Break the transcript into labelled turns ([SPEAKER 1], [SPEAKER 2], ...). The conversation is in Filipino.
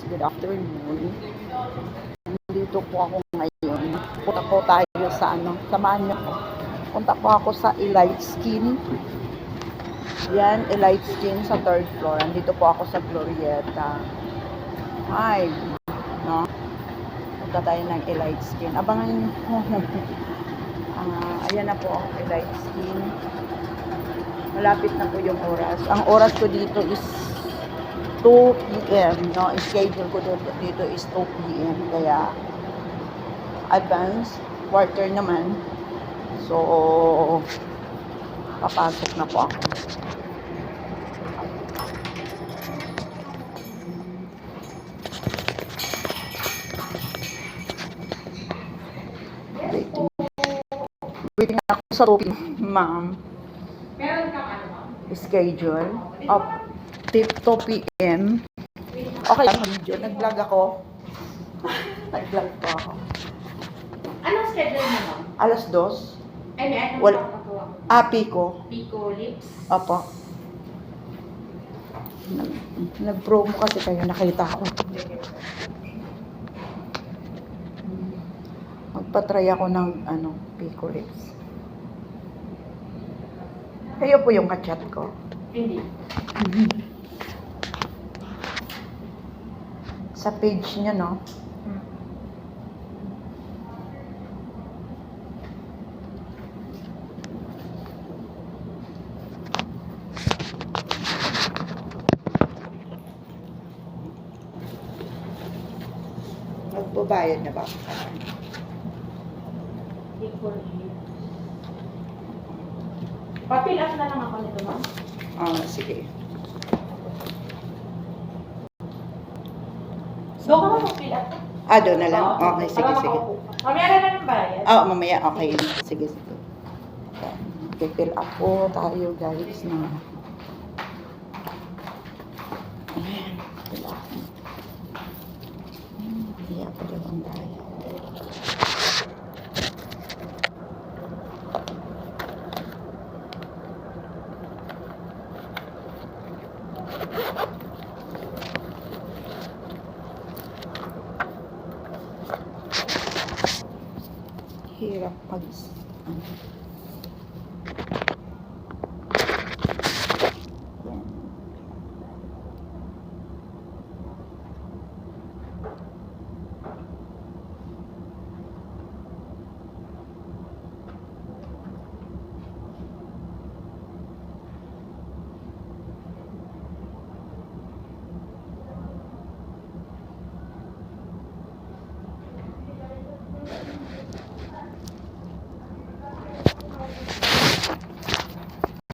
[SPEAKER 1] good afternoon. Dito po ako ngayon. Punta po tayo sa samahan niyo po. Punta po ako sa Elite Skin. Yan, Elite Skin sa 3rd floor. Andito po ako sa Glorieta. Hi, no? Punta tayo ng Elite Skin. Abangan niyo po. Ayan na po ang Elite Skin. Malapit na po yung oras. Ang oras ko dito is 2 p.m. No, schedule ko dito is 2 p.m. Kaya advance quarter naman. So papasok na po ako. Waiting ako sa room, ma'am.
[SPEAKER 2] Meron kang ano, ma'am?
[SPEAKER 1] Schedule of 2 p.m. Okay, video. Nag-vlog ako. Nag-vlog po ako.
[SPEAKER 2] Anong schedule mo, ma'am?
[SPEAKER 1] Alas 2.
[SPEAKER 2] Ay, may anong
[SPEAKER 1] Wala.
[SPEAKER 2] papagawa mo?
[SPEAKER 1] Pico.
[SPEAKER 2] Pico lips?
[SPEAKER 1] Opo. Nag-promo kasi kayo, nakita ko. Magpa-try ako ng Pico lips. Kayo po yung kachat ko.
[SPEAKER 2] Hindi.
[SPEAKER 1] Sa page niyo, no? Magbabayad na ba?
[SPEAKER 2] Pico lips. Papil up na lang ako nito, ma'am.
[SPEAKER 1] Sige.
[SPEAKER 2] Doon ka mag-fill up.
[SPEAKER 1] Doon na lang? Okay, sige, sige.
[SPEAKER 2] Mamaya na lang ang bayad.
[SPEAKER 1] Mamaya, okay. Sige, sige. Fill up po tayo, guys, na. Ayan, fill up. Kaya pala bang tayo. Hirap pag